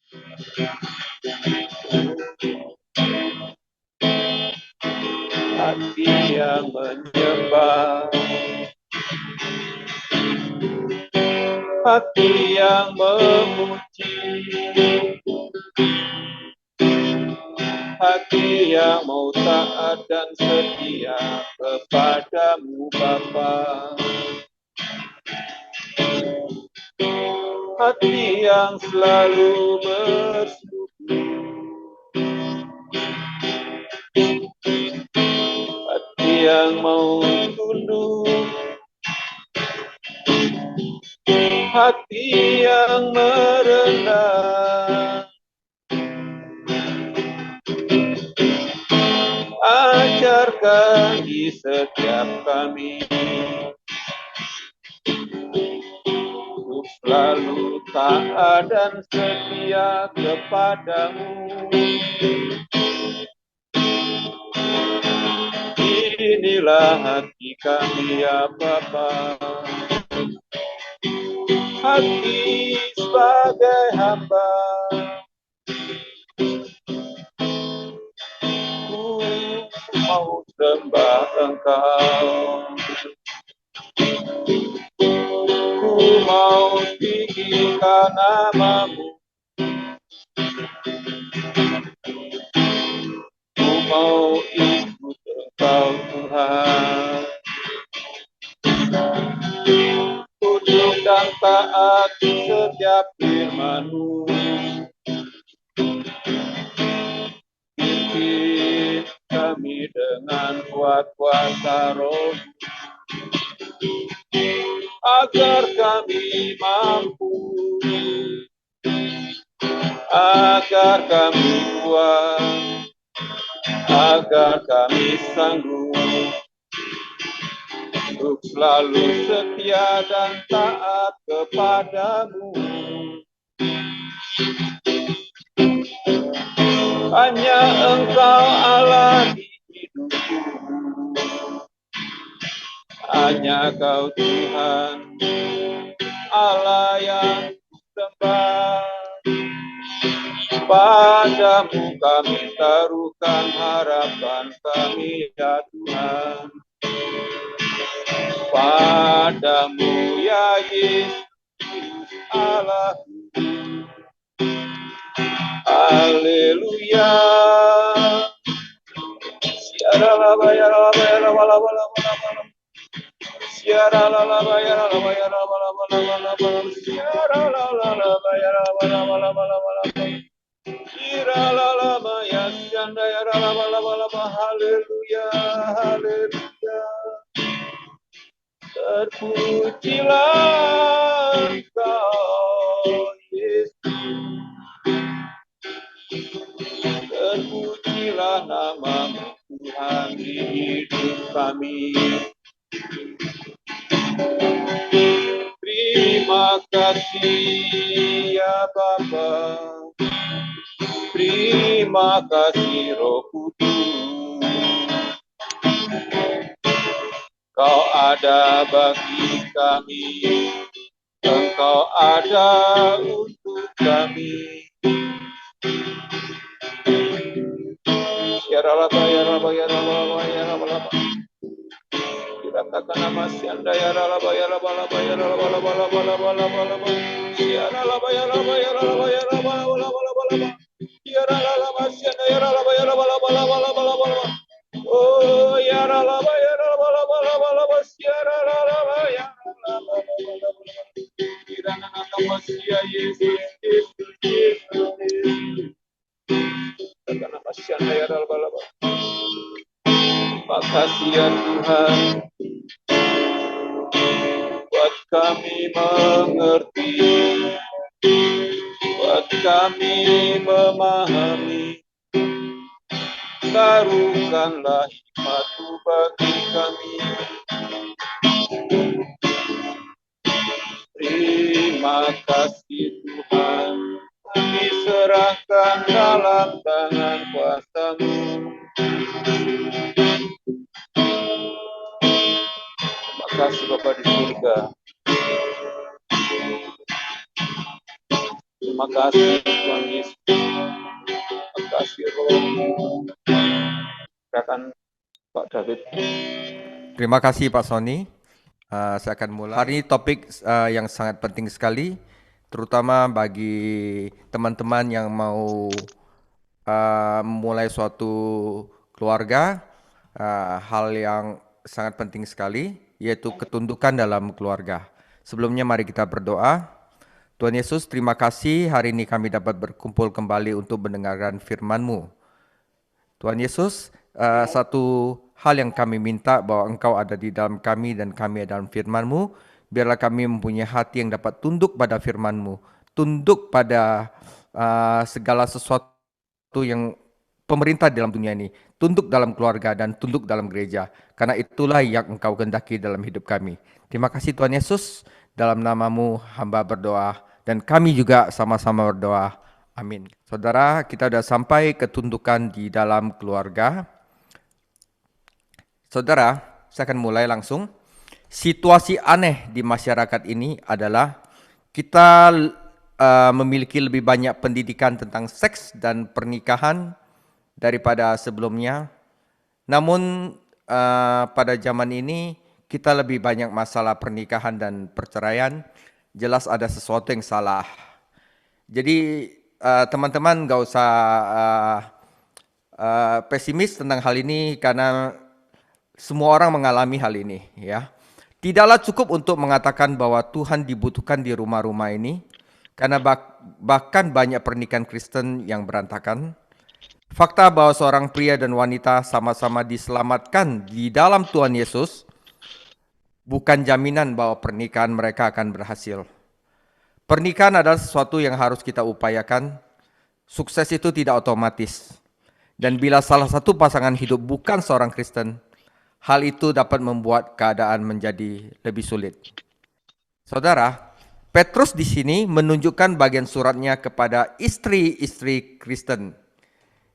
Hati yang menyembah, hati yang memuji, hati yang mau taat dan setia kepadamu Bapa. Hati yang selalu bersyukur, hati yang mau tunduk, hati yang merendah. Ajarkan di setiap kami untuk selalu taat dan setia kepadamu. Inilah hati kami ya Bapa, hati sebagai hamba. Ku mau sembah Engkau, ku mau tinggikan namamu, ku mau ikut Engkau Tuhan, tunduk dan taat setiap firman-Mu. Pimpin kami dengan kuat kuasa Roh, agar kami mampu, agar kami kuat, agar kami sanggup untuk selalu setia dan taat kepadamu. Hanya Engkau Allah di hidupku, hanya Kau Tuhan Allah yang sembah. Padamu kami taruhkan harapan kami ya Tuhan. Padamu ya Yesus Allah. Haleluya. Haleluya, haleluya. Terpujilah Engkau Yesus, terpujilah namamu Tuhan di hidup kami. Terima kasih ya Bapa, terima kasih Roh Kudus, Kau ada bagi kami, Engkau ada untuk kami. Ya Rabbah, ya Rabbah, ya Rabbah, ya Rabbah. Katakan nama Sianda ya Rabbah, ya Rabbah, ya Rabbah, ya Rabbah, ya Rabbah. Ya Rabbah, ya Rabbah, ya Rabbah, ya Rabbah, ya Rabbah, Sianda ya Rabbah, ya Rabbah, ya Rabbah. Oh ya Rabbah, ya Rabbah, ya Rabbah, ya Rabbah. Kirana nama Sia Yesus, Yesus, Yesus. Katakan nama Sianda ya Rabbah. Makasih ya Tuhan, buat kami mengerti, buat kami memahami. Taruhkanlah hikmat-Mu bagi kami. Terima kasih Tuhan, kami serahkan dalam tangan kuasa-Mu. Terima kasih Bapa di surga. Terima kasih Tuhan Yesus. Terima kasih Roh. Silakan Pak David. Terima kasih Pak Sony. Saya akan mulai. Hari ini topik yang sangat penting sekali, terutama bagi teman-teman yang mau memulai suatu keluarga. Hal yang sangat penting sekali, yaitu ketundukan dalam keluarga. Sebelumnya mari kita berdoa. Tuhan Yesus, terima kasih hari ini kami dapat berkumpul kembali untuk mendengarkan firman-Mu. Tuhan Yesus, satu hal yang kami minta bahwa Engkau ada di dalam kami dan kami ada dalam firman-Mu. Biarlah kami mempunyai hati yang dapat tunduk pada firman-Mu, tunduk pada segala sesuatu yang pemerintah dalam dunia ini, tunduk dalam keluarga dan tunduk dalam gereja. Karena itulah yang Engkau kehendaki dalam hidup kami. Terima kasih Tuhan Yesus, dalam nama-Mu hamba berdoa dan kami juga sama-sama berdoa. Amin. Saudara, kita sudah sampai ketundukan di dalam keluarga. Saudara, saya akan mulai langsung. Situasi aneh di masyarakat ini adalah kita memiliki lebih banyak pendidikan tentang seks dan pernikahan daripada sebelumnya. Namun pada zaman ini kita lebih banyak masalah pernikahan dan perceraian. Jelas ada sesuatu yang salah. Jadi teman-teman gak usah pesimis tentang hal ini karena semua orang mengalami hal ini, ya. Tidaklah cukup untuk mengatakan bahwa Tuhan dibutuhkan di rumah-rumah ini, karena bahkan banyak pernikahan Kristen yang berantakan. Fakta bahwa seorang pria dan wanita sama-sama diselamatkan di dalam Tuhan Yesus bukan jaminan bahwa pernikahan mereka akan berhasil. Pernikahan adalah sesuatu yang harus kita upayakan. Sukses itu tidak otomatis. Dan bila salah satu pasangan hidup bukan seorang Kristen, hal itu dapat membuat keadaan menjadi lebih sulit. Saudara, Petrus di sini menunjukkan bagian suratnya kepada istri-istri Kristen,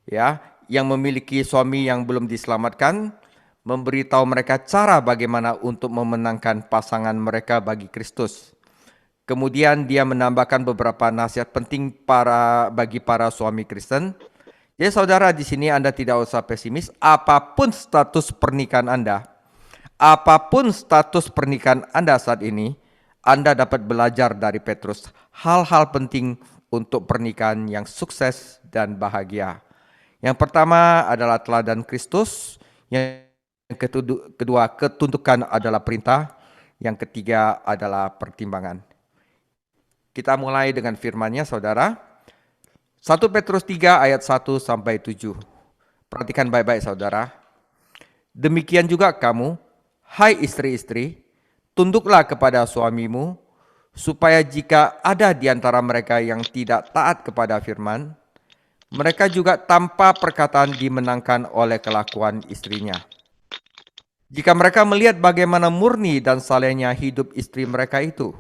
ya, yang memiliki suami yang belum diselamatkan, memberitahu mereka cara bagaimana untuk memenangkan pasangan mereka bagi Kristus. Kemudian dia menambahkan beberapa nasihat penting bagi para suami Kristen. Jadi saudara, di sini Anda tidak usah pesimis. Apapun status pernikahan Anda saat ini, Anda dapat belajar dari Petrus hal-hal penting untuk pernikahan yang sukses dan bahagia. Yang pertama adalah teladan Kristus. Yang kedua, ketundukan adalah perintah. Yang ketiga adalah pertimbangan. Kita mulai dengan firman-Nya, saudara. 1 Petrus 3 ayat 1 sampai 7. Perhatikan baik-baik, saudara. Demikian juga kamu, hai istri-istri, tunduklah kepada suamimu, supaya jika ada di antara mereka yang tidak taat kepada firman, mereka juga tanpa perkataan dimenangkan oleh kelakuan istrinya. Jika mereka melihat bagaimana murni dan salehnya hidup istri mereka itu,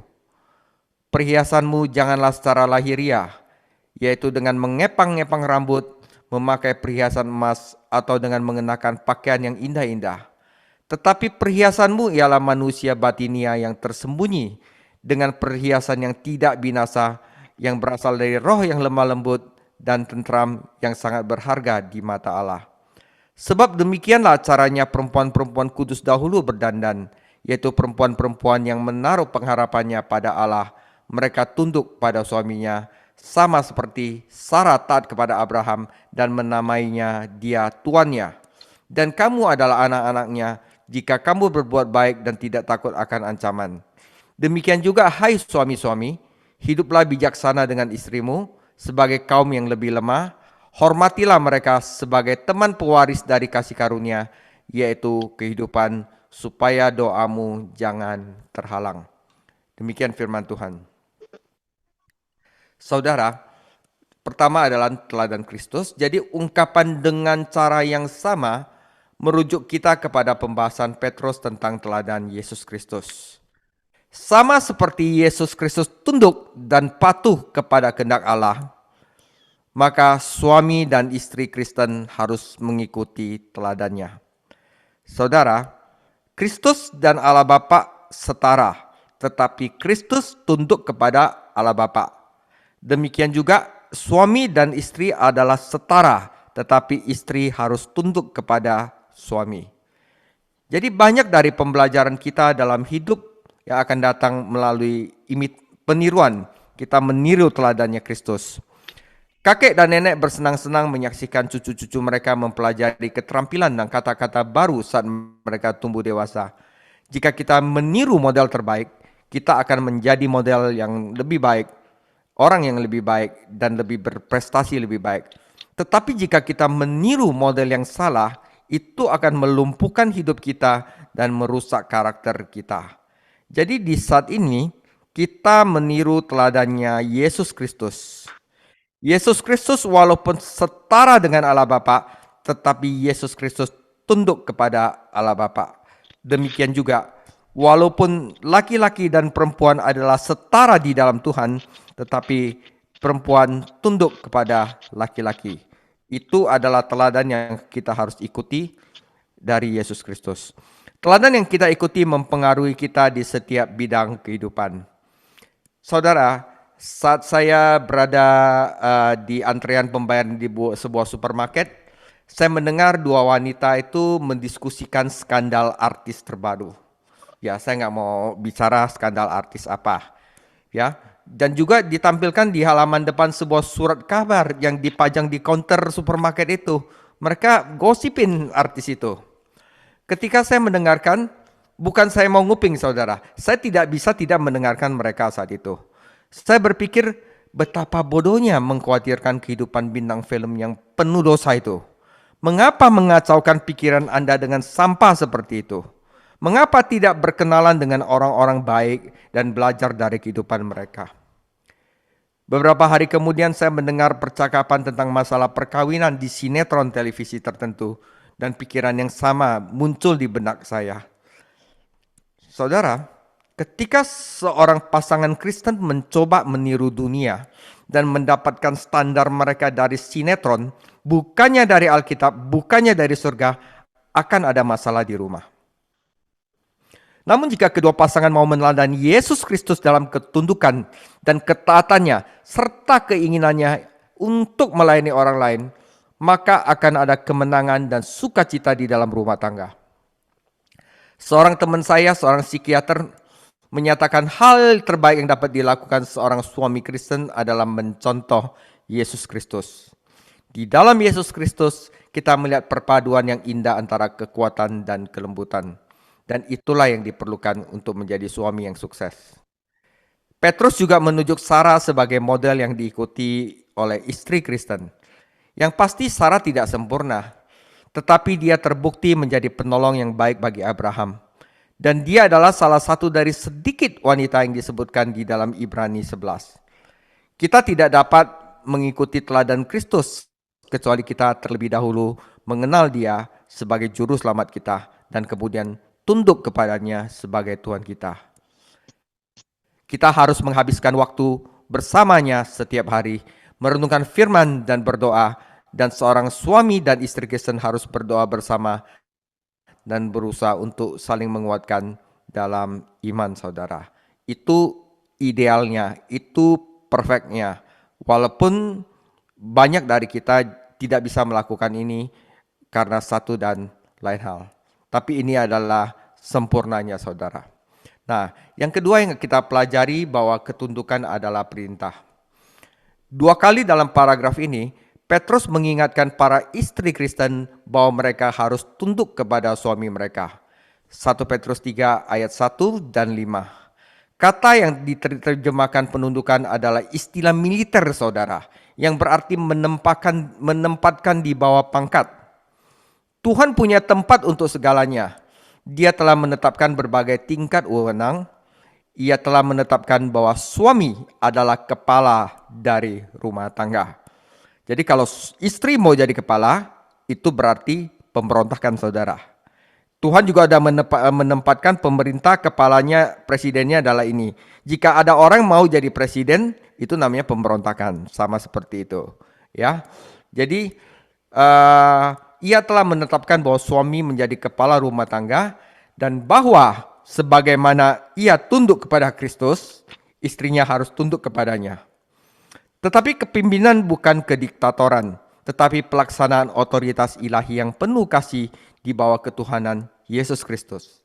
perhiasanmu janganlah secara lahiriah, yaitu dengan mengepang-ngepang rambut, memakai perhiasan emas, atau dengan mengenakan pakaian yang indah-indah. Tetapi perhiasanmu ialah manusia batinia yang tersembunyi, dengan perhiasan yang tidak binasa, yang berasal dari roh yang lemah lembut dan tentram yang sangat berharga di mata Allah. Sebab demikianlah caranya perempuan-perempuan kudus dahulu berdandan, yaitu perempuan-perempuan yang menaruh pengharapannya pada Allah. Mereka tunduk pada suaminya, sama seperti Sarah taat kepada Abraham dan menamainya dia tuannya. Dan kamu adalah anak-anaknya jika kamu berbuat baik dan tidak takut akan ancaman. Demikian juga hai suami-suami, hiduplah bijaksana dengan istrimu sebagai kaum yang lebih lemah. Hormatilah mereka sebagai teman pewaris dari kasih karunia, yaitu kehidupan, supaya doamu jangan terhalang. Demikian firman Tuhan. Saudara, pertama adalah teladan Kristus. Jadi ungkapan dengan cara yang sama merujuk kita kepada pembahasan Petrus tentang teladan Yesus Kristus. Sama seperti Yesus Kristus tunduk dan patuh kepada kehendak Allah, maka suami dan istri Kristen harus mengikuti teladannya. Saudara, Kristus dan Allah Bapa setara, tetapi Kristus tunduk kepada Allah Bapa. Demikian juga suami dan istri adalah setara, tetapi istri harus tunduk kepada suami. Jadi banyak dari pembelajaran kita dalam hidup yang akan datang melalui peniruan. Kita meniru teladannya Kristus. Kakek dan nenek bersenang-senang menyaksikan cucu-cucu mereka mempelajari keterampilan dan kata-kata baru saat mereka tumbuh dewasa. Jika kita meniru model terbaik, kita akan menjadi model yang lebih baik, orang yang lebih baik, dan lebih berprestasi lebih baik. Tetapi jika kita meniru model yang salah, itu akan melumpuhkan hidup kita dan merusak karakter kita. Jadi di saat ini, kita meniru teladannya Yesus Kristus. Yesus Kristus walaupun setara dengan Allah Bapa, tetapi Yesus Kristus tunduk kepada Allah Bapa. Demikian juga, walaupun laki-laki dan perempuan adalah setara di dalam Tuhan, tetapi perempuan tunduk kepada laki-laki. Itu adalah teladan yang kita harus ikuti dari Yesus Kristus. Teladan yang kita ikuti mempengaruhi kita di setiap bidang kehidupan. Saudara, saat saya berada di antrean pembayaran di sebuah supermarket, saya mendengar dua wanita itu mendiskusikan skandal artis terbaru. Ya, saya nggak mau bicara skandal artis apa. Ya, dan juga ditampilkan di halaman depan sebuah surat kabar yang dipajang di counter supermarket itu. Mereka gosipin artis itu. Ketika saya mendengarkan, bukan saya mau nguping saudara, saya tidak bisa tidak mendengarkan mereka saat itu. Saya berpikir betapa bodohnya mengkhawatirkan kehidupan bintang film yang penuh dosa itu. Mengapa mengacaukan pikiran Anda dengan sampah seperti itu? Mengapa tidak berkenalan dengan orang-orang baik dan belajar dari kehidupan mereka? Beberapa hari kemudian saya mendengar percakapan tentang masalah perkawinan di sinetron televisi tertentu dan pikiran yang sama muncul di benak saya. Saudara, ketika seorang pasangan Kristen mencoba meniru dunia dan mendapatkan standar mereka dari sinetron, bukannya dari Alkitab, bukannya dari surga, akan ada masalah di rumah. Namun jika kedua pasangan mau meneladani Yesus Kristus dalam ketundukan dan ketaatannya serta keinginannya untuk melayani orang lain, maka akan ada kemenangan dan sukacita di dalam rumah tangga. Seorang teman saya, seorang psikiater, menyatakan hal terbaik yang dapat dilakukan seorang suami Kristen adalah mencontoh Yesus Kristus. Di dalam Yesus Kristus, kita melihat perpaduan yang indah antara kekuatan dan kelembutan. Dan itulah yang diperlukan untuk menjadi suami yang sukses. Petrus juga menunjuk Sarah sebagai model yang diikuti oleh istri Kristen. Yang pasti Sarah tidak sempurna, tetapi dia terbukti menjadi penolong yang baik bagi Abraham. Dan dia adalah salah satu dari sedikit wanita yang disebutkan di dalam Ibrani 11. Kita tidak dapat mengikuti teladan Kristus kecuali kita terlebih dahulu mengenal Dia sebagai juru selamat kita dan kemudian tunduk kepadanya sebagai Tuhan kita. Kita harus menghabiskan waktu bersamanya setiap hari, merenungkan firman dan berdoa, dan seorang suami dan istri Kristen harus berdoa bersama dan berusaha untuk saling menguatkan dalam iman saudara. Itu idealnya, itu perfectnya. Walaupun banyak dari kita tidak bisa melakukan ini karena satu dan lain hal. Tapi ini adalah sempurnanya saudara. Nah, yang kedua yang kita pelajari bahwa ketundukan adalah perintah. 2 kali dalam paragraf ini, Petrus mengingatkan para istri Kristen bahwa mereka harus tunduk kepada suami mereka. 1 Petrus 3 ayat 1 dan 5. Kata yang diterjemahkan penundukan adalah istilah militer saudara, yang berarti menempatkan di bawah pangkat. Tuhan punya tempat untuk segalanya. Dia telah menetapkan berbagai tingkat wewenang. Ia telah menetapkan bahwa suami adalah kepala dari rumah tangga. Jadi kalau istri mau jadi kepala, itu berarti pemberontakan saudara. Tuhan juga ada menempatkan pemerintah, kepalanya, presidennya adalah ini. Jika ada orang mau jadi presiden, itu namanya pemberontakan, sama seperti itu. Ya, jadi ia telah menetapkan bahwa suami menjadi kepala rumah tangga dan bahwa sebagaimana ia tunduk kepada Kristus, istrinya harus tunduk kepadanya. Tetapi kepimpinan bukan kediktatoran, tetapi pelaksanaan otoritas ilahi yang penuh kasih di bawah ketuhanan Yesus Kristus.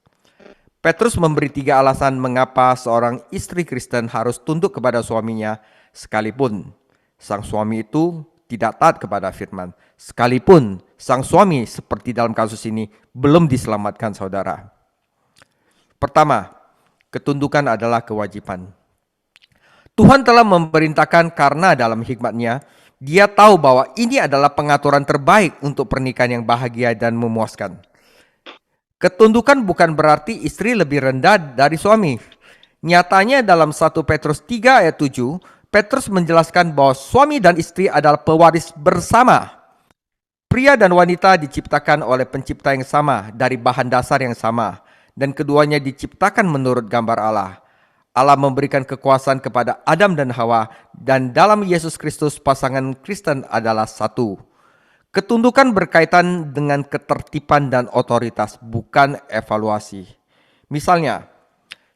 Petrus memberi 3 alasan mengapa seorang istri Kristen harus tunduk kepada suaminya sekalipun sang suami itu tidak taat kepada firman. Sekalipun sang suami seperti dalam kasus ini belum diselamatkan, saudara. Pertama, ketundukan adalah kewajiban. Tuhan telah memerintahkan karena dalam hikmat-Nya, Dia tahu bahwa ini adalah pengaturan terbaik untuk pernikahan yang bahagia dan memuaskan. Ketundukan bukan berarti istri lebih rendah dari suami. Nyatanya dalam 1 Petrus 3 ayat 7, Petrus menjelaskan bahwa suami dan istri adalah pewaris bersama. Pria dan wanita diciptakan oleh pencipta yang sama dari bahan dasar yang sama, dan keduanya diciptakan menurut gambar Allah. Allah memberikan kekuasaan kepada Adam dan Hawa, dan dalam Yesus Kristus pasangan Kristen adalah satu. Ketundukan berkaitan dengan ketertiban dan otoritas, bukan evaluasi. Misalnya,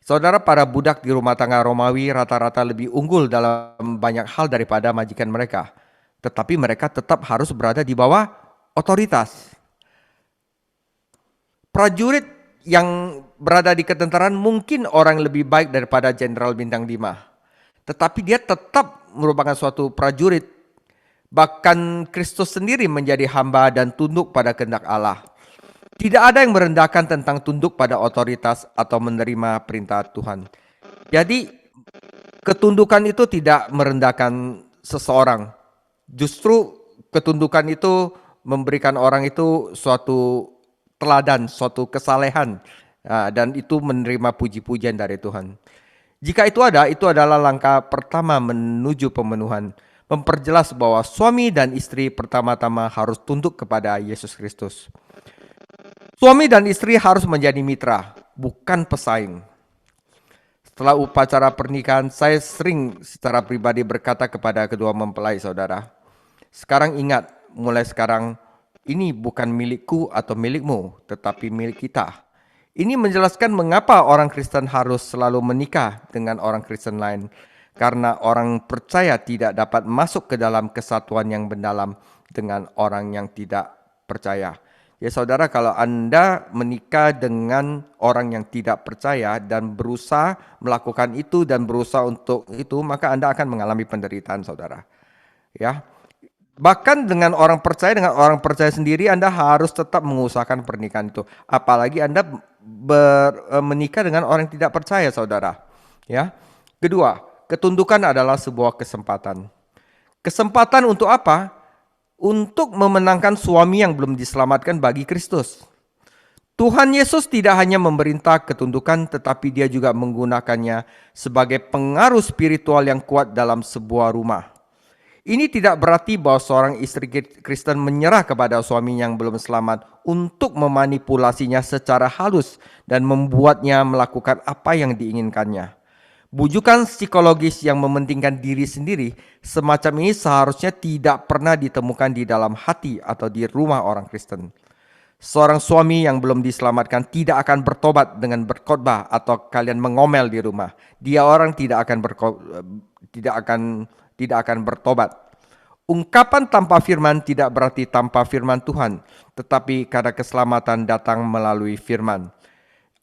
saudara, para budak di rumah tangga Romawi rata-rata lebih unggul dalam banyak hal daripada majikan mereka. Tetapi mereka tetap harus berada di bawah otoritas. Prajurit yang berada di ketentaraan mungkin orang lebih baik daripada Jenderal Bintang 5. Tetapi dia tetap merupakan suatu prajurit. Bahkan Kristus sendiri menjadi hamba dan tunduk pada kehendak Allah. Tidak ada yang merendahkan tentang tunduk pada otoritas atau menerima perintah Tuhan. Jadi ketundukan itu tidak merendahkan seseorang. Justru ketundukan itu memberikan orang itu suatu teladan, suatu kesalehan, dan itu menerima puji-pujian dari Tuhan. Jika itu adalah langkah pertama menuju pemenuhan, memperjelas bahwa suami dan istri pertama-tama harus tunduk kepada Yesus Kristus. Suami dan istri harus menjadi mitra, bukan pesaing. Setelah upacara pernikahan, saya sering secara pribadi berkata kepada kedua mempelai, saudara, sekarang ingat, mulai sekarang, ini bukan milikku atau milikmu, tetapi milik kita. Ini menjelaskan mengapa orang Kristen harus selalu menikah dengan orang Kristen lain. Karena orang percaya tidak dapat masuk ke dalam kesatuan yang mendalam dengan orang yang tidak percaya. Ya saudara, kalau Anda menikah dengan orang yang tidak percaya dan berusaha melakukan itu dan berusaha untuk itu, maka Anda akan mengalami penderitaan, saudara. Ya. Bahkan dengan orang percaya sendiri Anda harus tetap mengusahakan pernikahan itu. Apalagi Anda menikah dengan orang yang tidak percaya, saudara. Ya. Kedua, ketundukan adalah sebuah kesempatan. Kesempatan untuk apa? Untuk memenangkan suami yang belum diselamatkan bagi Kristus. Tuhan Yesus tidak hanya memerintah ketundukan, tetapi Dia juga menggunakannya sebagai pengaruh spiritual yang kuat dalam sebuah rumah. Ini tidak berarti bahwa seorang istri Kristen menyerah kepada suami yang belum selamat untuk memanipulasinya secara halus dan membuatnya melakukan apa yang diinginkannya. Bujukan psikologis yang mementingkan diri sendiri semacam ini seharusnya tidak pernah ditemukan di dalam hati atau di rumah orang Kristen. Seorang suami yang belum diselamatkan tidak akan bertobat dengan berkhotbah atau kalian mengomel di rumah. Dia orang tidak akan bertobat. Ungkapan tanpa firman tidak berarti tanpa firman Tuhan, tetapi karena keselamatan datang melalui firman.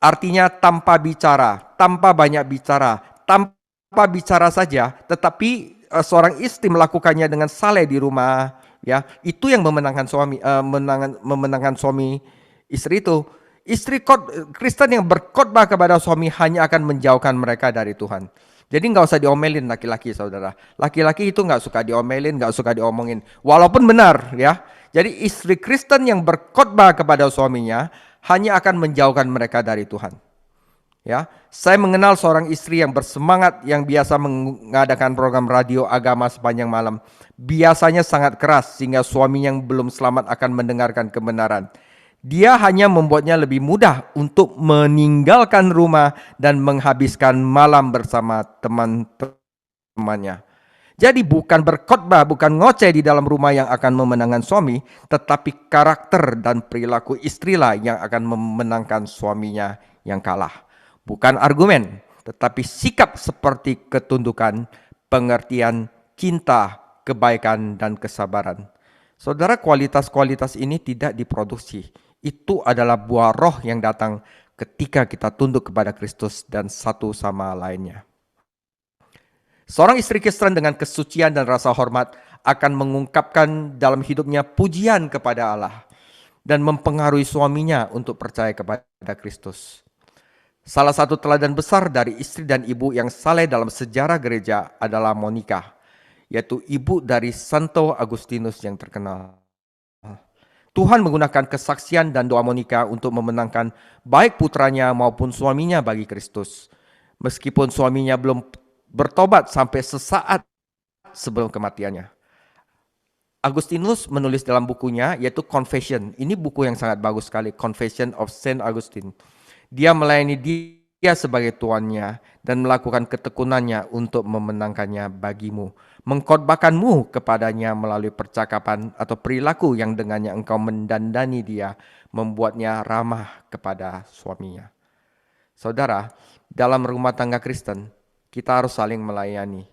Artinya tanpa bicara, tanpa banyak bicara, tanpa bicara saja, tetapi seorang istri melakukannya dengan saleh di rumah, ya, itu yang memenangkan suami istri itu. Istri Kristen yang berkhotbah kepada suami hanya akan menjauhkan mereka dari Tuhan. Jadi nggak usah diomelin laki-laki, saudara. Laki-laki itu nggak suka diomelin, nggak suka diomongin. Walaupun benar, ya. Jadi istri Kristen yang berkhotbah kepada suaminya hanya akan menjauhkan mereka dari Tuhan. Ya, saya mengenal seorang istri yang bersemangat yang biasa mengadakan program radio agama sepanjang malam. Biasanya sangat keras sehingga suami yang belum selamat akan mendengarkan kebenaran. Dia hanya membuatnya lebih mudah untuk meninggalkan rumah dan menghabiskan malam bersama teman-temannya. Jadi bukan berkhotbah, bukan ngoceh di dalam rumah yang akan memenangkan suami, tetapi karakter dan perilaku istrilah yang akan memenangkan suaminya yang kalah. Bukan argumen, tetapi sikap seperti ketundukan, pengertian, cinta, kebaikan, dan kesabaran. Saudara, kualitas-kualitas ini tidak diproduksi. Itu adalah buah roh yang datang ketika kita tunduk kepada Kristus dan satu sama lainnya. Seorang istri Kristen dengan kesucian dan rasa hormat akan mengungkapkan dalam hidupnya pujian kepada Allah dan mempengaruhi suaminya untuk percaya kepada Kristus. Salah satu teladan besar dari istri dan ibu yang saleh dalam sejarah gereja adalah Monica, yaitu ibu dari Santo Agustinus yang terkenal. Tuhan menggunakan kesaksian dan doa Monica untuk memenangkan baik putranya maupun suaminya bagi Kristus. Meskipun suaminya belum bertobat sampai sesaat sebelum kematiannya. Agustinus menulis dalam bukunya yaitu Confession. Ini buku yang sangat bagus sekali, Confession of Saint Augustine. Dia melayani dia sebagai tuannya dan melakukan ketekunannya untuk memenangkannya bagimu. Mengkhotbahkanmu kepadanya melalui percakapan atau perilaku yang dengannya engkau mendandani dia, membuatnya ramah kepada suaminya. Saudara, dalam rumah tangga Kristen, kita harus saling melayani.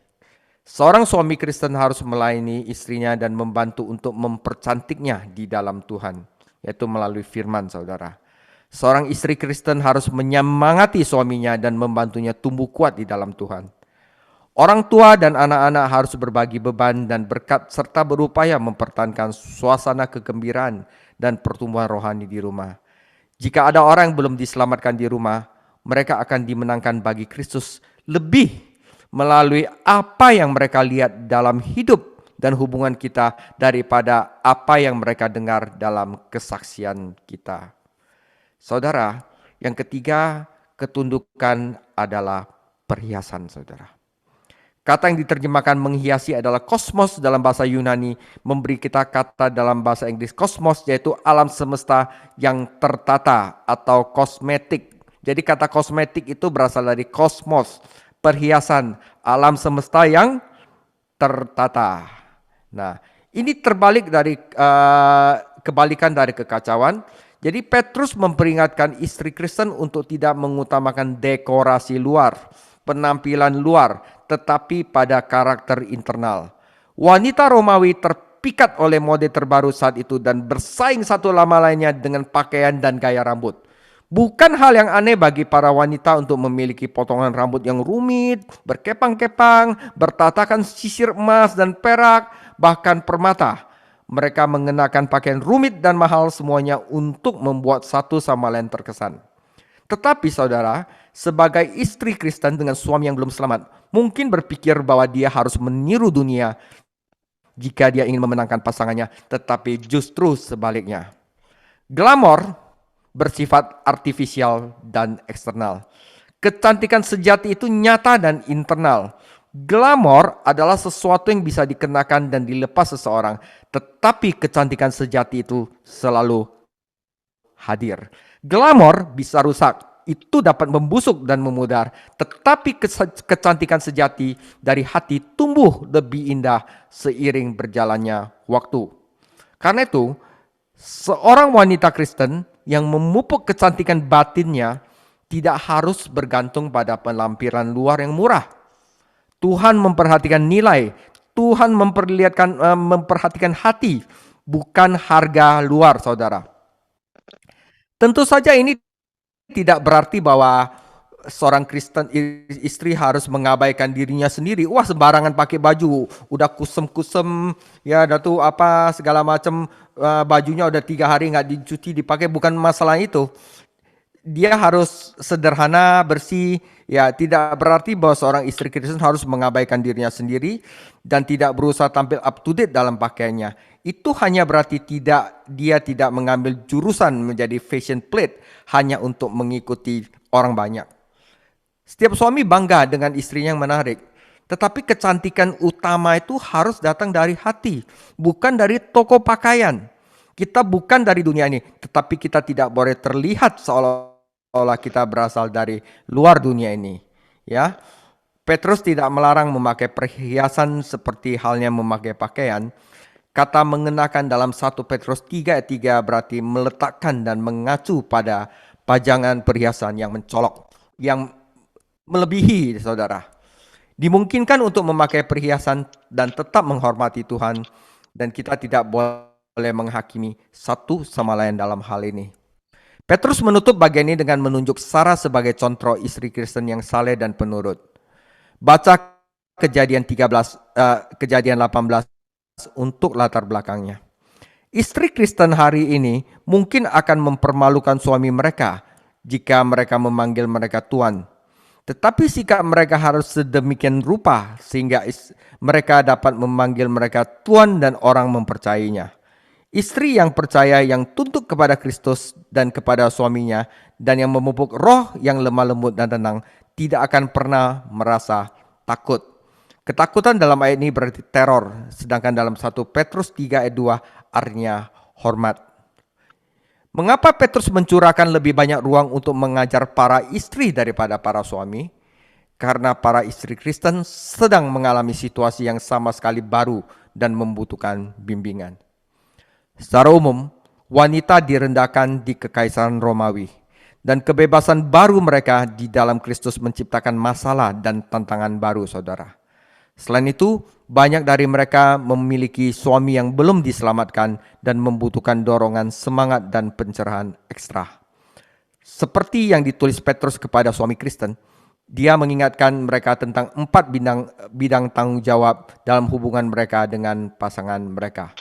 Seorang suami Kristen harus melayani istrinya dan membantu untuk mempercantiknya di dalam Tuhan, yaitu melalui firman, saudara. Seorang istri Kristen harus menyemangati suaminya dan membantunya tumbuh kuat di dalam Tuhan. Orang tua dan anak-anak harus berbagi beban dan berkat serta berupaya mempertahankan suasana kegembiraan dan pertumbuhan rohani di rumah. Jika ada orang yang belum diselamatkan di rumah, mereka akan dimenangkan bagi Kristus lebih melalui apa yang mereka lihat dalam hidup dan hubungan kita daripada apa yang mereka dengar dalam kesaksian kita. Saudara, yang ketiga, ketundukan adalah perhiasan, saudara. Kata yang diterjemahkan menghiasi adalah kosmos dalam bahasa Yunani, memberi kita kata dalam bahasa Inggris kosmos, yaitu alam semesta yang tertata atau kosmetik. Jadi kata kosmetik itu berasal dari kosmos, perhiasan, alam semesta yang tertata. Nah, ini terbalik dari kebalikan dari kekacauan. Jadi Petrus memperingatkan istri Kristen untuk tidak mengutamakan dekorasi luar, penampilan luar, tetapi pada karakter internal. Wanita Romawi terpikat oleh mode terbaru saat itu dan bersaing satu sama lainnya dengan pakaian dan gaya rambut. Bukan hal yang aneh bagi para wanita untuk memiliki potongan rambut yang rumit, berkepang-kepang, bertatakan sisir emas dan perak, bahkan permata. Mereka mengenakan pakaian rumit dan mahal semuanya untuk membuat satu sama lain terkesan. Tetapi saudara, sebagai istri Kristen dengan suami yang belum selamat, mungkin berpikir bahwa dia harus meniru dunia jika dia ingin memenangkan pasangannya, tetapi justru sebaliknya. Glamor bersifat artifisial dan eksternal. Kecantikan sejati itu nyata dan internal. Glamor adalah sesuatu yang bisa dikenakan dan dilepas seseorang, tetapi kecantikan sejati itu selalu hadir. Glamor bisa rusak, itu dapat membusuk dan memudar, tetapi kecantikan sejati dari hati tumbuh lebih indah seiring berjalannya waktu. Karena itu, seorang wanita Kristen yang memupuk kecantikan batinnya tidak harus bergantung pada penampilan luar yang murah. Tuhan memperhatikan nilai, Tuhan memperhatikan hati, bukan harga luar, saudara. Tentu saja ini tidak berarti bahwa seorang Kristen istri harus mengabaikan dirinya sendiri. Wah, sembarangan pakai baju, udah kusem-kusem, ya datu apa segala macam, bajunya udah 3 hari nggak dicuci dipakai. Bukan masalah itu. Dia harus sederhana, bersih. Ya, tidak berarti bahwa seorang istri Kristen harus mengabaikan dirinya sendiri dan tidak berusaha tampil up to date dalam pakaiannya. Itu hanya berarti dia tidak mengambil jurusan menjadi fashion plate hanya untuk mengikuti orang banyak. Setiap suami bangga dengan istrinya yang menarik. Tetapi kecantikan utama itu harus datang dari hati, bukan dari toko pakaian. Kita bukan dari dunia ini, tetapi kita tidak boleh terlihat seolah-olah kita berasal dari luar dunia ini. Ya, Petrus tidak melarang memakai perhiasan seperti halnya memakai pakaian. Kata mengenakan dalam 1 Petrus 3 ayat 3 berarti meletakkan dan mengacu pada pajangan perhiasan yang mencolok, yang melebihi, saudara. Dimungkinkan untuk memakai perhiasan dan tetap menghormati Tuhan, dan kita tidak boleh menghakimi satu sama lain dalam hal ini. Petrus menutup bagian ini dengan menunjuk Sarah sebagai contoh istri Kristen yang saleh dan penurut. Baca Kejadian 18 untuk latar belakangnya. Istri Kristen hari ini mungkin akan mempermalukan suami mereka jika mereka memanggil mereka Tuan. Tetapi sikap mereka harus sedemikian rupa sehingga mereka dapat memanggil mereka Tuan dan orang mempercayainya. Istri yang percaya, yang tunduk kepada Kristus dan kepada suaminya, dan yang memupuk roh yang lemah lembut dan tenang, tidak akan pernah merasa takut. Ketakutan dalam ayat ini berarti teror, sedangkan dalam 1 Petrus 3 ayat 2 artinya hormat. Mengapa Petrus mencurahkan lebih banyak ruang untuk mengajar para istri daripada para suami? Karena para istri Kristen sedang mengalami situasi yang sama sekali baru dan membutuhkan bimbingan. Secara umum, wanita direndahkan di Kekaisaran Romawi, dan kebebasan baru mereka di dalam Kristus menciptakan masalah dan tantangan baru, saudara. Selain itu, banyak dari mereka memiliki suami yang belum diselamatkan dan membutuhkan dorongan semangat dan pencerahan ekstra. Seperti yang ditulis Petrus kepada suami Kristen, dia mengingatkan mereka tentang 4 bidang tanggung jawab dalam hubungan mereka dengan pasangan mereka.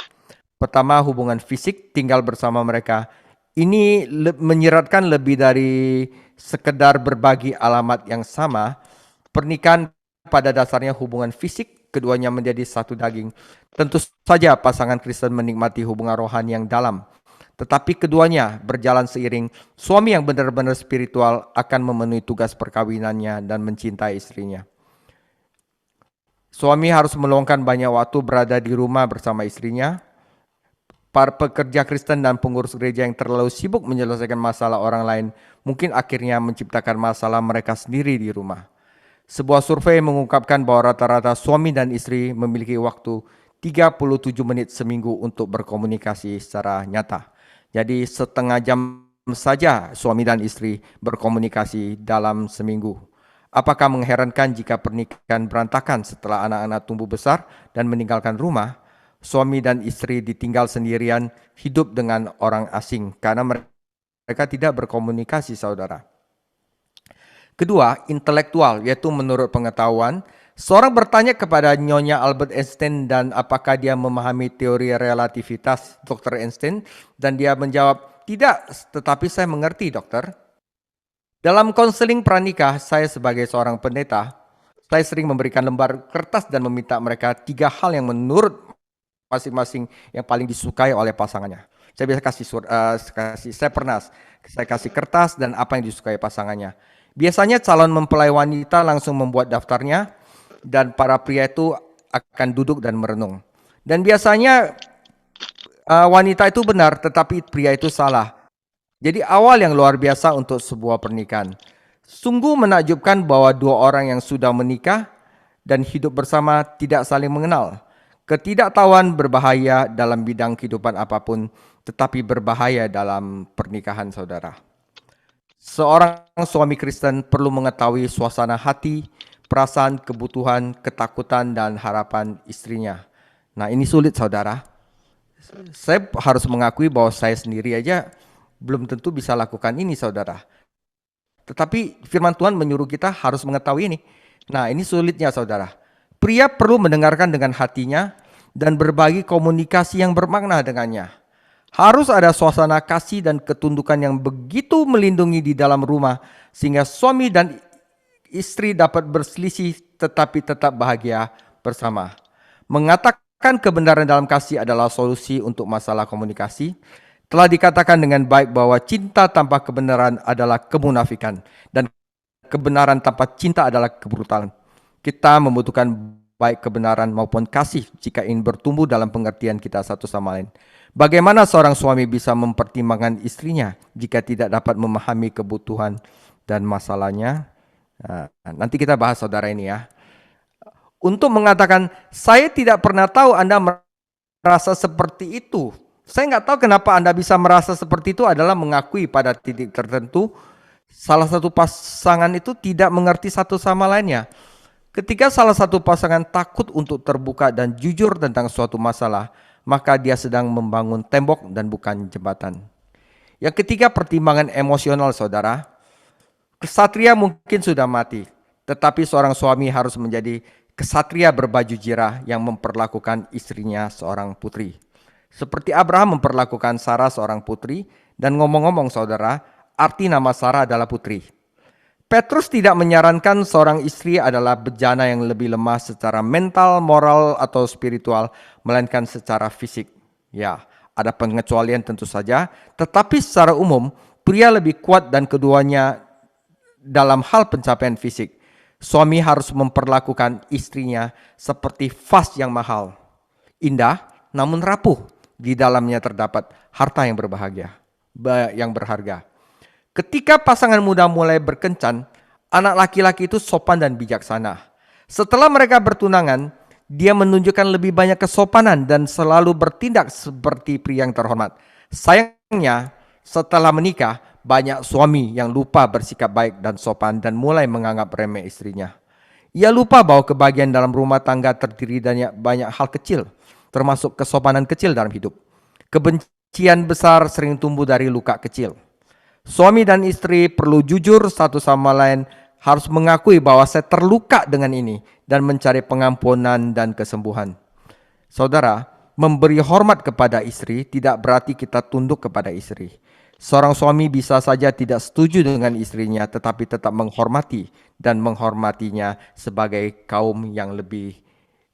Pertama, hubungan fisik, tinggal bersama mereka. Ini menyiratkan lebih dari sekedar berbagi alamat yang sama. Pernikahan pada dasarnya hubungan fisik, keduanya menjadi satu daging. Tentu saja pasangan Kristen menikmati hubungan rohani yang dalam, tetapi keduanya berjalan seiring. Suami yang benar-benar spiritual akan memenuhi tugas perkawinannya dan mencintai istrinya. Suami harus meluangkan banyak waktu berada di rumah bersama istrinya. Para pekerja Kristen dan pengurus gereja yang terlalu sibuk menyelesaikan masalah orang lain mungkin akhirnya menciptakan masalah mereka sendiri di rumah. Sebuah survei mengungkapkan bahwa rata-rata suami dan istri memiliki waktu 37 menit seminggu untuk berkomunikasi secara nyata. Jadi setengah jam saja suami dan istri berkomunikasi dalam seminggu. Apakah mengherankan jika pernikahan berantakan setelah anak-anak tumbuh besar dan meninggalkan rumah? Suami dan istri ditinggal sendirian, hidup dengan orang asing karena mereka tidak berkomunikasi, saudara. Kedua, intelektual, yaitu menurut pengetahuan. Seorang bertanya kepada Nyonya Albert Einstein dan apakah dia memahami teori relativitas Dr. Einstein, dan dia menjawab, tidak, tetapi saya mengerti, dokter. Dalam konseling pranikah, saya sebagai seorang pendeta, saya sering memberikan lembar kertas dan meminta mereka 3 hal yang menurut masing-masing yang paling disukai oleh pasangannya. Saya biasa saya kasih kertas dan apa yang disukai pasangannya. Biasanya calon mempelai wanita langsung membuat daftarnya dan para pria itu akan duduk dan merenung. Dan biasanya wanita itu benar tetapi pria itu salah. Jadi awal yang luar biasa untuk sebuah pernikahan. Sungguh menakjubkan bahwa 2 orang yang sudah menikah dan hidup bersama tidak saling mengenal. Ketidaktahuan berbahaya dalam bidang kehidupan apapun, tetapi berbahaya dalam pernikahan, saudara. Seorang suami Kristen perlu mengetahui suasana hati, perasaan, kebutuhan, ketakutan, dan harapan istrinya. Nah, ini sulit, saudara. Saya harus mengakui bahwa saya sendiri aja belum tentu bisa lakukan ini, saudara. Tetapi firman Tuhan menyuruh kita harus mengetahui ini. Nah, ini sulitnya, saudara. Pria perlu mendengarkan dengan hatinya dan berbagi komunikasi yang bermakna dengannya. Harus ada suasana kasih dan ketundukan yang begitu melindungi di dalam rumah sehingga suami dan istri dapat berselisih tetapi tetap bahagia bersama. Mengatakan kebenaran dalam kasih adalah solusi untuk masalah komunikasi. Telah dikatakan dengan baik bahwa cinta tanpa kebenaran adalah kemunafikan dan kebenaran tanpa cinta adalah kebrutalan. Kita membutuhkan baik kebenaran maupun kasih jika ingin bertumbuh dalam pengertian kita satu sama lain. Bagaimana seorang suami bisa mempertimbangkan istrinya jika tidak dapat memahami kebutuhan dan masalahnya? Nanti kita bahas, saudara, ini ya. Untuk mengatakan, saya tidak pernah tahu Anda merasa seperti itu. Saya nggak tahu kenapa Anda bisa merasa seperti itu adalah mengakui pada titik tertentu salah satu pasangan itu tidak mengerti satu sama lainnya. Ketika salah satu pasangan takut untuk terbuka dan jujur tentang suatu masalah, maka dia sedang membangun tembok dan bukan jembatan. Yang ketiga, pertimbangan emosional, saudara. Kesatria mungkin sudah mati, tetapi seorang suami harus menjadi kesatria berbaju jirah yang memperlakukan istrinya seorang putri. Seperti Abraham memperlakukan Sarah seorang putri, dan ngomong-ngomong saudara, arti nama Sarah adalah putri. Petrus tidak menyarankan seorang istri adalah bejana yang lebih lemah secara mental, moral, atau spiritual, melainkan secara fisik. Ya, ada pengecualian tentu saja, tetapi secara umum, pria lebih kuat dan keduanya dalam hal pencapaian fisik. Suami harus memperlakukan istrinya seperti vas yang mahal, indah namun rapuh. Di dalamnya terdapat harta yang berharga. Ketika pasangan muda mulai berkencan, anak laki-laki itu sopan dan bijaksana. Setelah mereka bertunangan, dia menunjukkan lebih banyak kesopanan dan selalu bertindak seperti pria yang terhormat. Sayangnya, setelah menikah, banyak suami yang lupa bersikap baik dan sopan dan mulai menganggap remeh istrinya. Ia lupa bahwa kebahagiaan dalam rumah tangga terdiri dari banyak hal kecil, termasuk kesopanan kecil dalam hidup. Kebencian besar sering tumbuh dari luka kecil. Suami dan istri perlu jujur satu sama lain, harus mengakui bahwa saya terluka dengan ini dan mencari pengampunan dan kesembuhan. Saudara, memberi hormat kepada istri tidak berarti kita tunduk kepada istri. Seorang suami bisa saja tidak setuju dengan istrinya, tetapi tetap menghormati dan menghormatinya sebagai kaum yang lebih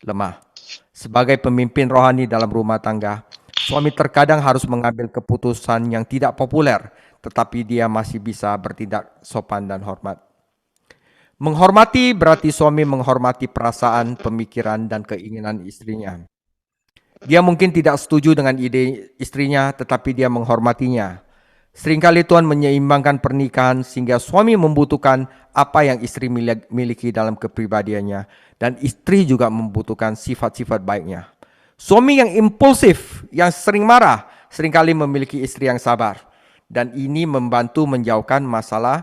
lemah. Sebagai pemimpin rohani dalam rumah tangga, suami terkadang harus mengambil keputusan yang tidak populer, tetapi dia masih bisa bertindak sopan dan hormat. Menghormati berarti suami menghormati perasaan, pemikiran, dan keinginan istrinya. Dia mungkin tidak setuju dengan ide istrinya, tetapi dia menghormatinya. Seringkali Tuhan menyeimbangkan pernikahan sehingga suami membutuhkan apa yang istri miliki dalam kepribadiannya, dan istri juga membutuhkan sifat-sifat baiknya. Suami yang impulsif, yang sering marah, seringkali memiliki istri yang sabar. Dan ini membantu menjauhkan masalah.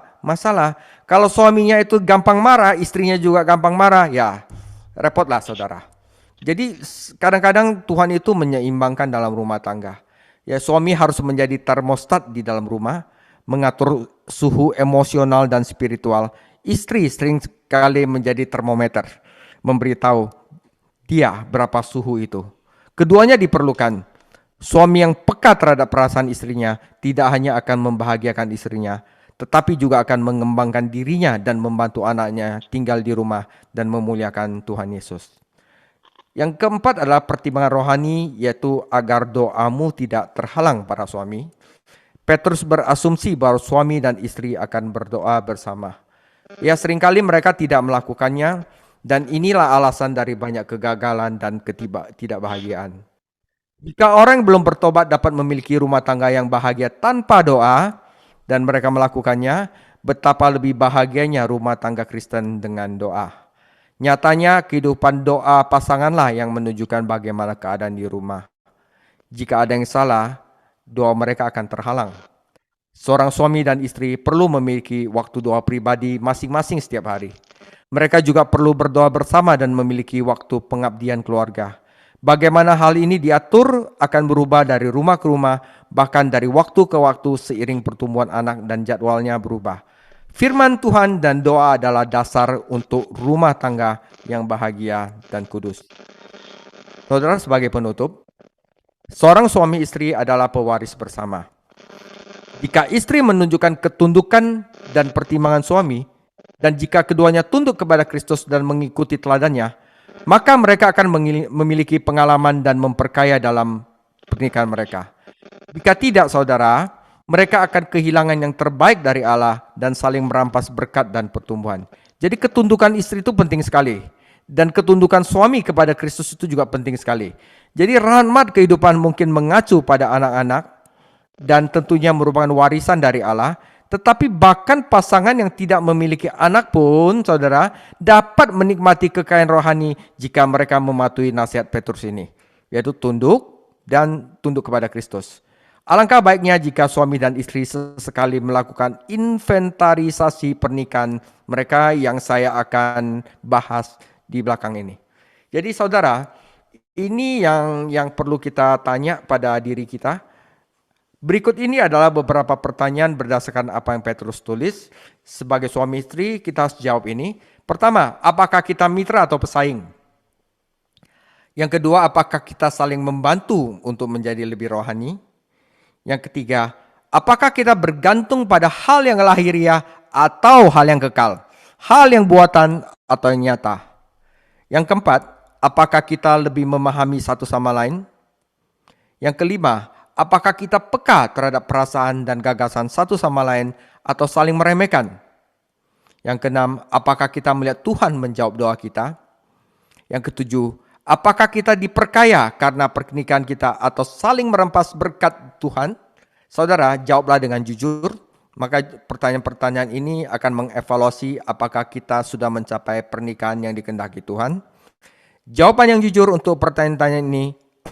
Kalau suaminya itu gampang marah, istrinya juga gampang marah, ya repotlah saudara. Jadi kadang-kadang Tuhan itu menyeimbangkan dalam rumah tangga. Ya, suami harus menjadi termostat di dalam rumah, mengatur suhu emosional dan spiritual. Istri sering sekali menjadi termometer, memberitahu dia berapa suhu itu. Keduanya diperlukan. Suami yang peka terhadap perasaan istrinya tidak hanya akan membahagiakan istrinya, tetapi juga akan mengembangkan dirinya dan membantu anaknya tinggal di rumah dan memuliakan Tuhan Yesus. Yang keempat adalah pertimbangan rohani, yaitu agar doamu tidak terhalang para suami. Petrus berasumsi bahwa suami dan istri akan berdoa bersama. Ya, seringkali mereka tidak melakukannya, dan inilah alasan dari banyak kegagalan dan ketidakbahagiaan. Jika orang yang belum bertobat dapat memiliki rumah tangga yang bahagia tanpa doa, dan mereka melakukannya, betapa lebih bahagianya rumah tangga Kristen dengan doa. Nyatanya kehidupan doa pasanganlah yang menunjukkan bagaimana keadaan di rumah. Jika ada yang salah, doa mereka akan terhalang. Seorang suami dan istri perlu memiliki waktu doa pribadi masing-masing setiap hari. Mereka juga perlu berdoa bersama dan memiliki waktu pengabdian keluarga. Bagaimana hal ini diatur akan berubah dari rumah ke rumah, bahkan dari waktu ke waktu seiring pertumbuhan anak dan jadwalnya berubah. Firman Tuhan dan doa adalah dasar untuk rumah tangga yang bahagia dan kudus. Saudara, sebagai penutup, seorang suami istri adalah pewaris bersama. Jika istri menunjukkan ketundukan dan pertimbangan suami, dan jika keduanya tunduk kepada Kristus dan mengikuti teladannya, maka mereka akan memiliki pengalaman dan memperkaya dalam pernikahan mereka. Jika tidak, saudara, mereka akan kehilangan yang terbaik dari Allah dan saling merampas berkat dan pertumbuhan. Jadi ketundukan istri itu penting sekali. Dan ketundukan suami kepada Kristus itu juga penting sekali. Jadi rahmat kehidupan mungkin mengacu pada anak-anak dan tentunya merupakan warisan dari Allah. Tetapi bahkan pasangan yang tidak memiliki anak pun, saudara, dapat menikmati kekayaan rohani jika mereka mematuhi nasihat Petrus ini. Yaitu tunduk dan tunduk kepada Kristus. Alangkah baiknya jika suami dan istri sesekali melakukan inventarisasi pernikahan mereka yang saya akan bahas di belakang ini. Jadi saudara, ini yang perlu kita tanya pada diri kita. Berikut ini adalah beberapa pertanyaan berdasarkan apa yang Petrus tulis. Sebagai suami istri, kita harus jawab ini. Pertama, apakah kita mitra atau pesaing? Yang kedua, apakah kita saling membantu untuk menjadi lebih rohani? Yang ketiga, apakah kita bergantung pada hal yang lahiriah atau hal yang kekal? Hal yang buatan atau yang nyata? Yang keempat, apakah kita lebih memahami satu sama lain? Yang kelima, apakah kita peka terhadap perasaan dan gagasan satu sama lain atau saling meremehkan? Yang keenam, apakah kita melihat Tuhan menjawab doa kita? Yang ketujuh, apakah kita diperkaya karena pernikahan kita atau saling merempas berkat Tuhan? Saudara, jawablah dengan jujur. Maka pertanyaan-pertanyaan ini akan mengevaluasi apakah kita sudah mencapai pernikahan yang dikehendaki Tuhan. Jawaban yang jujur untuk pertanyaan-pertanyaan ini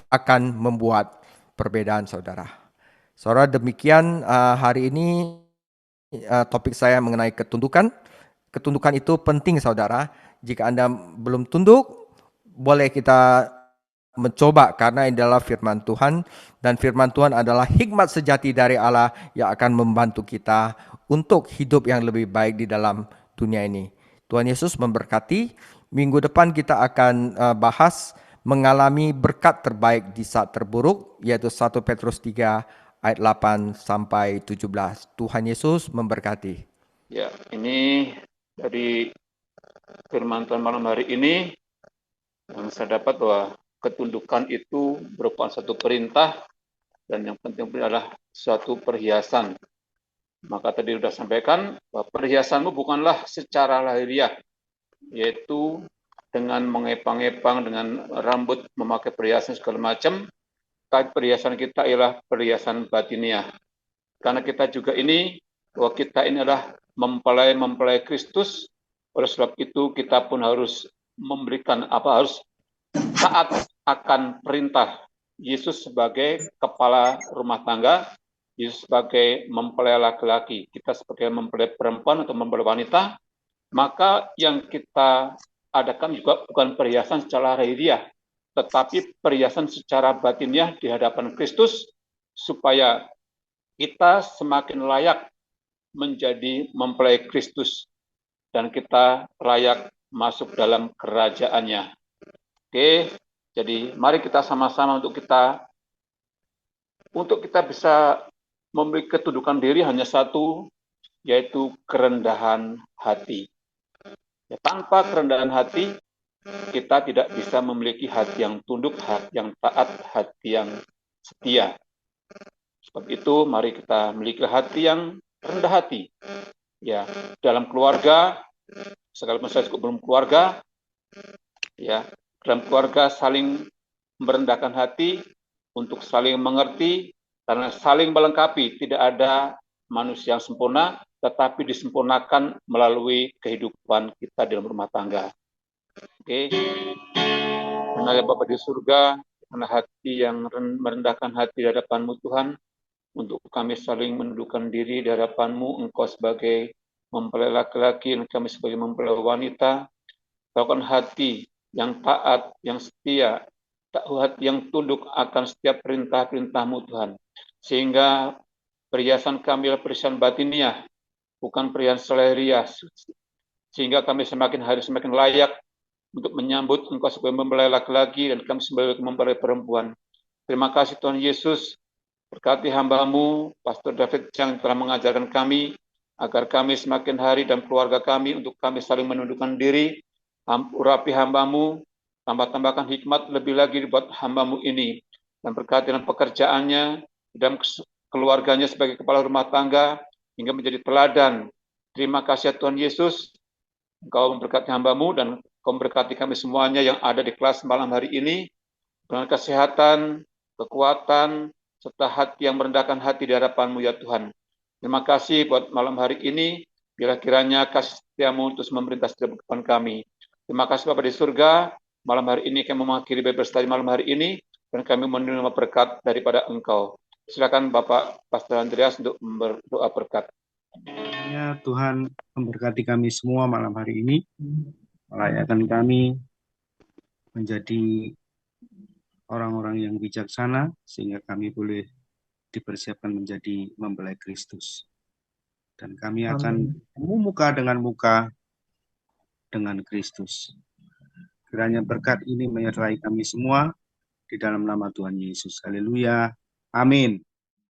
akan membuat perbedaan, saudara. Saudara, demikian hari ini topik saya mengenai ketundukan. Ketundukan itu penting, saudara. Jika Anda belum tunduk, boleh kita mencoba, karena ini adalah firman Tuhan, dan firman Tuhan adalah hikmat sejati dari Allah yang akan membantu kita untuk hidup yang lebih baik di dalam dunia ini. Tuhan Yesus memberkati. Minggu depan kita akan bahas mengalami berkat terbaik di saat terburuk, yaitu 1 Petrus 3 ayat 8 sampai 17. Tuhan Yesus memberkati. Ya, ini dari firman Tuhan malam hari ini yang saya dapat bahwa ketundukan itu merupakan satu perintah dan yang penting adalah suatu perhiasan. Maka tadi sudah sampaikan bahwa perhiasanmu bukanlah secara lahiriah, yaitu dengan mengepang-epang, dengan rambut, memakai perhiasan segala macam. Tapi perhiasan kita ialah perhiasan batiniah. Karena kita juga ini, bahwa kita ini adalah mempelai Kristus. Oleh sebab itu kita pun harus memberikan harus taat akan perintah Yesus sebagai kepala rumah tangga, Yesus sebagai mempelai laki-laki, kita sebagai mempelai perempuan atau mempelai wanita. Maka yang kita adakan juga bukan perhiasan secara lahiriah, tetapi perhiasan secara batiniah di hadapan Kristus, supaya kita semakin layak menjadi mempelai Kristus dan kita layak masuk dalam kerajaannya. Oke, jadi mari kita sama-sama untuk kita bisa memiliki ketundukan diri hanya satu, yaitu kerendahan hati. Ya, tanpa kerendahan hati, kita tidak bisa memiliki hati yang tunduk, hati yang taat, hati yang setia. Sebab itu, mari kita memiliki hati yang rendah hati. Ya, dalam keluarga, sekalipun saya cukup belum keluarga, ya, dalam keluarga saling merendahkan hati untuk saling mengerti, karena saling melengkapi. Tidak ada manusia yang sempurna, tetapi disempurnakan melalui kehidupan kita dalam rumah tangga. Oke, karena Bapa di surga, karena hati yang merendahkan hati di hadapan-Mu Tuhan, untuk kami saling menundukkan diri di hadapan-Mu, Engkau sebagai mempelai laki-laki dan kami sebagai mempelai wanita, lakukan hati yang taat, yang setia, hati yang tunduk akan setiap perintah-perintah-Mu Tuhan. Sehingga perhiasan kami adalah perhiasan batiniah, bukan perhiasan lahiriah. Sehingga kami semakin hari semakin layak untuk menyambut Engkau sebagai mempelai laki-laki dan kami sebagai mempelai perempuan. Terima kasih Tuhan Yesus, berkati hamba-Mu, Pastor David yang telah mengajarkan kami, agar kami semakin hari dan keluarga kami untuk kami saling menundukkan diri, urapi hamba-Mu, tambahkan hikmat lebih lagi buat hamba-Mu ini, dan berkati dalam pekerjaannya, dalam keluarganya sebagai kepala rumah tangga, hingga menjadi teladan. Terima kasih Tuhan Yesus, Engkau memberkati hamba-Mu dan Engkau memberkati kami semuanya yang ada di kelas malam hari ini, dengan kesehatan, kekuatan, serta hati yang merendahkan hati di hadapan-Mu ya Tuhan. Terima kasih buat malam hari ini, bila kiranya kasih setia-Mu terus memerintah setiap kehidupan kami. Terima kasih Bapa di surga, malam hari ini kami mengakhiri Bible study malam hari ini, dan kami menerima berkat daripada Engkau. Silakan Bapak Pastor Andreas untuk berdoa berkat. Ya, Tuhan memberkati kami semua malam hari ini, melayakkan kami menjadi orang-orang yang bijaksana, sehingga kami boleh dipersiapkan menjadi mempelai Kristus. Dan kami akan muka dengan muka dengan Kristus. Kiranya berkat ini menyertai kami semua di dalam nama Tuhan Yesus. Haleluya. Amin.